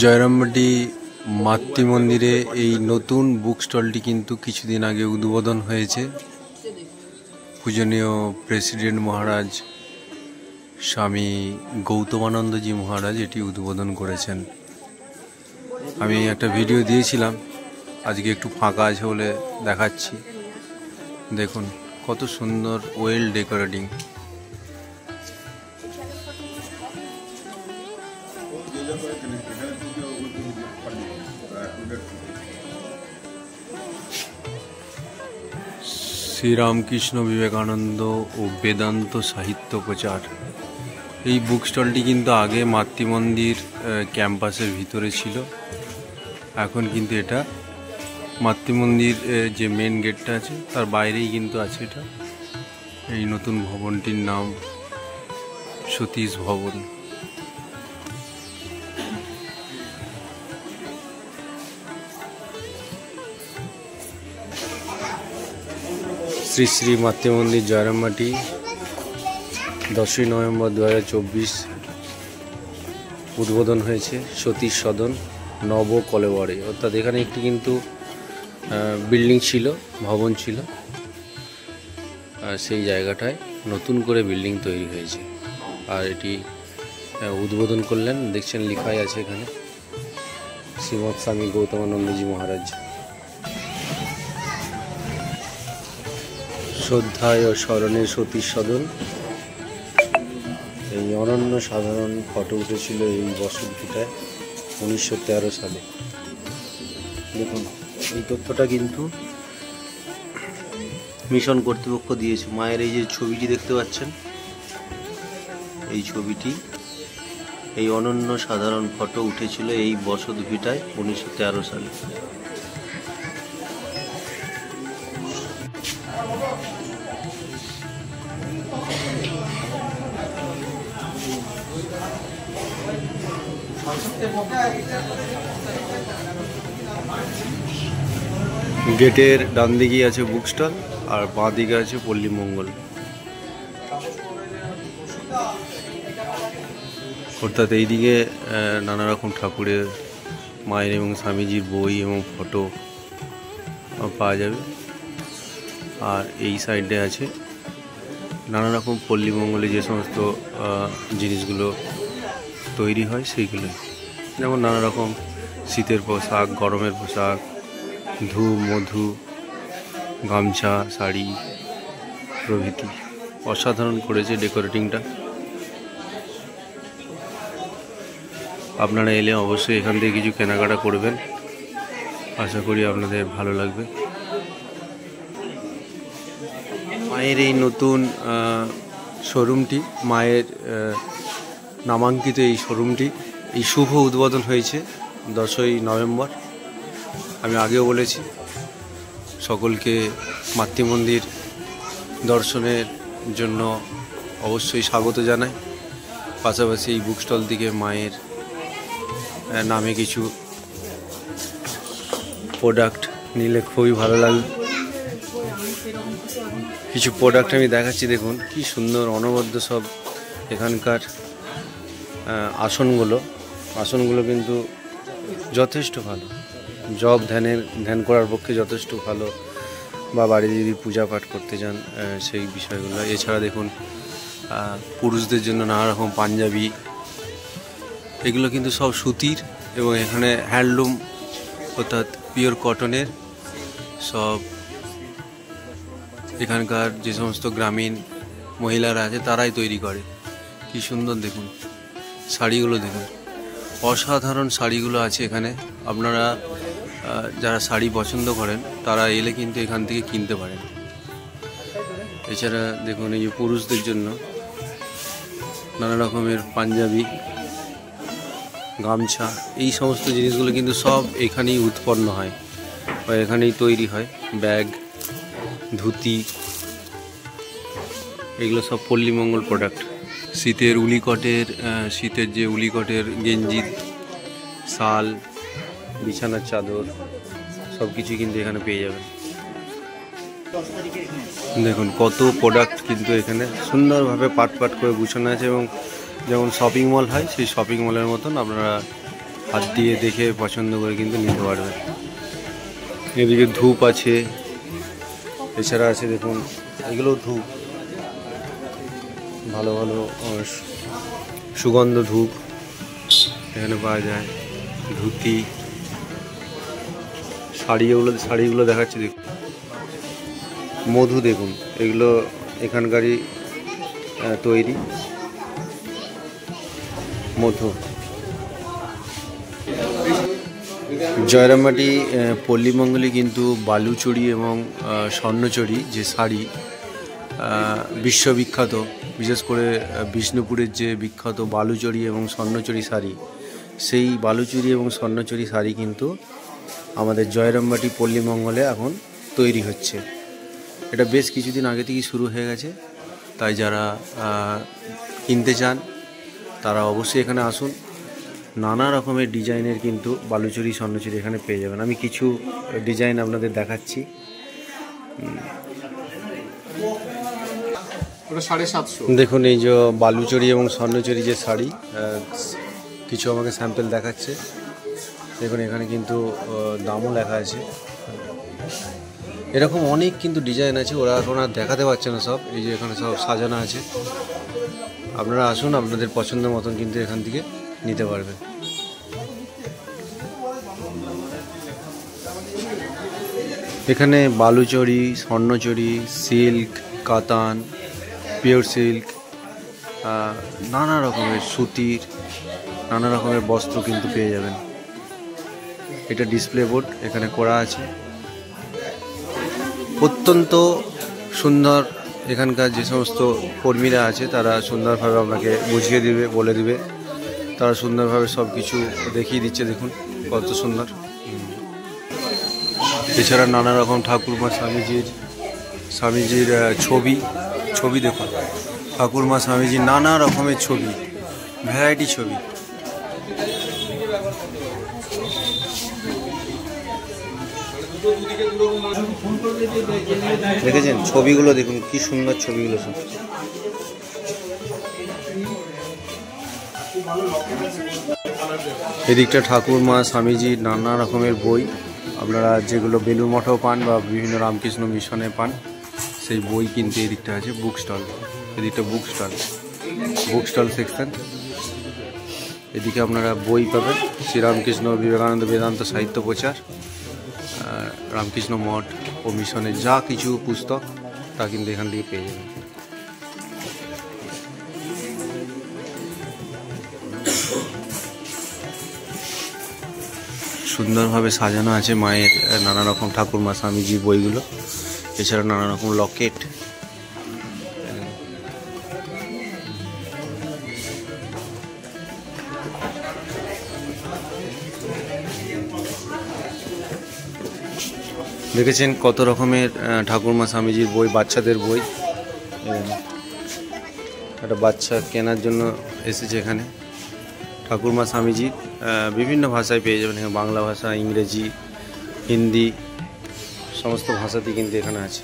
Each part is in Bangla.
জয়রামবাটি মাতৃ মন্দিরে এই নতুন বুক স্টলটি কিন্তু কিছুদিন আগে উদ্বোধন হয়েছে। পূজনীয় প্রেসিডেন্ট মহারাজ স্বামী গৌতমানন্দজি মহারাজ এটি উদ্বোধন করেছেন। আমি একটা ভিডিও দিয়েছিলাম, আজকে একটু ফাঁকা আছে বলে দেখাচ্ছি। দেখুন কত সুন্দর ওয়েল ডেকোরেটিং। শ্রীরামকৃষ্ণ বিবেকানন্দ ও বেদান্ত সাহিত্য প্রচার। এই বুক স্টলটি কিন্তু আগে মাতৃ মন্দির ক্যাম্পাসের ভিতরে ছিল, এখন কিন্তু এটা মাতৃ মন্দির যে মেন গেটটা আছে তার বাইরেই কিন্তু আছে এটা। এই নতুন ভবনটির নাম সতীশ ভবন। শ্রী শ্রী মাতৃ মন্দির জয়রামবাটি 10ই নভেম্বর 2024 উদ্বোধন হয়েছে সতীশ সদন নব কলেবরে। অর্থাৎ এখানে একটি কিন্তু বিল্ডিং ছিল, ভবন ছিল, সেই জায়গাটায় নতুন করে বিল্ডিং তৈরি হয়েছে। আর এটি উদ্বোধন করলেন, দেখছেন লেখাই আছে এখানে শ্রীমৎ স্বামী গৌতমানন্দজি মহারাজ। শ্রদ্ধায় ও স্মরণে সতীশ সদন। এই অনন্য সাধারণ ফটো উঠেছিল এই বসতিটায় 1913 সালে। দেখুন এই তথ্যটা কিন্তু মিশন কর্তৃপক্ষ দিয়েছে। মায়ের এই যে ছবিটি দেখতে পাচ্ছেন, এই ছবিটি, এই অনন্য সাধারণ ফটো উঠেছিল এই বসত ভিটায় 1913 সালে। গেটের ডান দিকে আছে বুক স্টল আর বাঁ দিকে আছে পল্লী মঙ্গল। অর্থাৎ এইদিকে নানা রকম ঠাকুরের, মায়ের এবং স্বামীজির বই এবং ফটো পাওয়া যাবে। আর এই সাইডে আছে নানা রকম পল্লী মঙ্গলে যে সমস্ত জিনিসগুলো তৈরি হয় সেইগুলো, যেমন নানা রকম শীতের পোশাক, গরমের পোশাক, ধূপ, মধু, গামছা, শাড়ি প্রভৃতি। অসাধারণ করেছে ডেকোরেটিংটা। আপনারা এলে অবশ্যই এখান থেকে কিছু কেনাকাটা করবেন, আশা করি আপনাদের ভালো লাগবে। মায়ের এই নতুন শোরুমটি, মায়ের নামাঙ্কিত এই শোরুমটি, এই শুভ উদ্বোধন হয়েছে 10ই নভেম্বর। আমি আগেও বলেছি, সকলকে মাতৃ মন্দির দর্শনের জন্য অবশ্যই স্বাগত জানাই। পাশাপাশি এই বুক স্টল থেকে মায়ের নামে কিছু প্রোডাক্ট নিলে খুবই ভালো লাগবে। কিছু প্রোডাক্ট আমি দেখাচ্ছি, দেখুন কি সুন্দর অনবদ্য সব এখানকার আসনগুলো কিন্তু যথেষ্ট ভালো। জপ ধ্যান করার পক্ষে যথেষ্ট ভালো, বা বাড়ি যদি পূজা পাঠ করতে যান সেই বিষয়গুলো। এছাড়া দেখুন পুরুষদের জন্য নানা রকম পাঞ্জাবি, এগুলো কিন্তু সব সুতির এবং এখানে হ্যান্ডলুম অর্থাৎ পিওর কটনের সব। এখানকার যে সমস্ত গ্রামীণ মহিলারা আছে তারাই তৈরি করে। কি সুন্দর দেখুন শাড়িগুলো, দেখুন অসাধারণ শাড়িগুলো আছে এখানে। আপনারা যারা শাড়ি পছন্দ করেন তারা এলে কিন্তু এখান থেকে কিনতে পারেন। এছাড়া দেখুন এই যে পুরুষদের জন্য নানা রকমের পাঞ্জাবি, গামছা, এই সমস্ত জিনিসগুলো কিন্তু সব এখানেই উৎপন্ন হয় বা এখানেই তৈরি হয়। ব্যাগ, ধুতি, এগুলো সব পল্লী মঙ্গল প্রোডাক্ট। শীতের শীতের যে উলিকটের গেঞ্জি, শাল, বিছানার চাদর সব কিছু কিন্তু এখানে পেয়ে যাবেন। দেখুন কত প্রোডাক্ট কিন্তু এখানে সুন্দরভাবে পাট পাট করে গুছানো আছে, এবং যেমন শপিং মল হয় সেই শপিং মলের মতন আপনারা হাত দিয়ে দেখে পছন্দ করে কিন্তু নিতে পারবেন। এদিকে ধূপ আছে, এছাড়া আছে দেখুন এগুলো ধূপ, ভালো ভালো সুগন্ধ ধূপ এখানে পাওয়া যায়। ধুতি, শাড়িগুলো দেখাচ্ছি দেখুন। মধু দেখুন, এগুলো এখানকারই তৈরি মধু। জয়রামবাটি পল্লীমঙ্গলে কিন্তু বালুচরী এবং স্বর্ণচরী যে শাড়ি বিশ্ববিখ্যাত, বিশেষ করে বিষ্ণুপুরের যে বিখ্যাত বালুচরী এবং স্বর্ণচরী শাড়ি, সেই বালুচরী এবং স্বর্ণচরী শাড়ি কিন্তু আমাদের জয়রামবাটি পল্লীমঙ্গলে এখন তৈরি হচ্ছে। এটা বেশ কিছুদিন আগে থেকেই শুরু হয়ে গেছে, তাই যারা কিনতে চান তারা অবশ্যই এখানে আসুন। নানা রকমের ডিজাইনের কিন্তু বালুচরী স্বর্ণচরী এখানে পেয়ে যাবেন। আমি কিছু ডিজাইন আপনাদের দেখাচ্ছি। 750 দেখুন এই যে বালুচরী এবং স্বর্ণচরী যে শাড়ি, কিছু আমাকে স্যাম্পল দেখাচ্ছে। দেখুন এখানে কিন্তু দামও লেখা আছে। এরকম অনেক কিন্তু ডিজাইন আছে, ওরা এখন আর দেখাতে পারছে না সব। এই যে এখানে সব সাজানো আছে, আপনারা আসুন, আপনাদের পছন্দের মতন কিন্তু এখান থেকে নিতে পারবেন। এখানে বালুচরী, স্বর্ণচরী, সিল্ক, কাতান, পিওর সিল্ক, নানা রকমের সুতির নানা রকমের বস্ত্র কিন্তু পেয়ে যাবেন। এটা ডিসপ্লে বোর্ড এখানে করা আছে, অত্যন্ত সুন্দর। এখানকার যে সমস্ত কর্মীরা আছে তারা সুন্দরভাবে আপনাকে বুঝিয়ে দিবে, বলে দিবে। তারা সুন্দরভাবে সব কিছু দেখিয়ে দিচ্ছে। দেখুন কত সুন্দর। এছাড়া নানা রকম ঠাকুরমা স্বামীজির ছবি দেখুন। ঠাকুরমা স্বামীজির নানা রকমের ছবি, ভ্যারাইটি ছবি। দেখেছেন ছবিগুলো, দেখুন কি সুন্দর ছবিগুলো সব। এদিকটা ঠাকুরমা স্বামীজির নানা রকমের বই, আপনারা যেগুলো বেলুর মঠেও পান বা বিভিন্ন রামকৃষ্ণ মিশনে পান, সেই বই কিন্তু এদিকটা আছে। বুক স্টল, এদিকটা বুক স্টল সেকশন। এদিকে আপনারা বই পাবেন, শ্রীরামকৃষ্ণ বিবেকানন্দ বেদান্ত সাহিত্য প্রচার, রামকৃষ্ণ মঠ ও মিশনের যা কিছু পুস্তক তা কিন্তু এখান থেকে পেয়ে যাবেন। সুন্দরভাবে সাজানো আছে মায়ের নানা রকম ঠাকুরমা স্বামীজি বইগুলো। এছাড়া নানা রকম লকেট, দেখেছেন কত রকমের ঠাকুরমা স্বামীজির বই, বাচ্চাদের বই। একটা বাচ্চা কেনার জন্য এসেছে এখানে। ঠাকুরমা স্বামীজির বিভিন্ন ভাষায় পেয়ে যাবেন এখানে, বাংলা ভাষা, ইংরেজি, হিন্দি, সমস্ত ভাষাতেই কিন্তু এখানে আছে।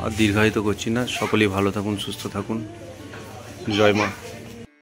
আর দীর্ঘায়িত করছি না, সকলেই ভালো থাকুন, সুস্থ থাকুন। জয় মা।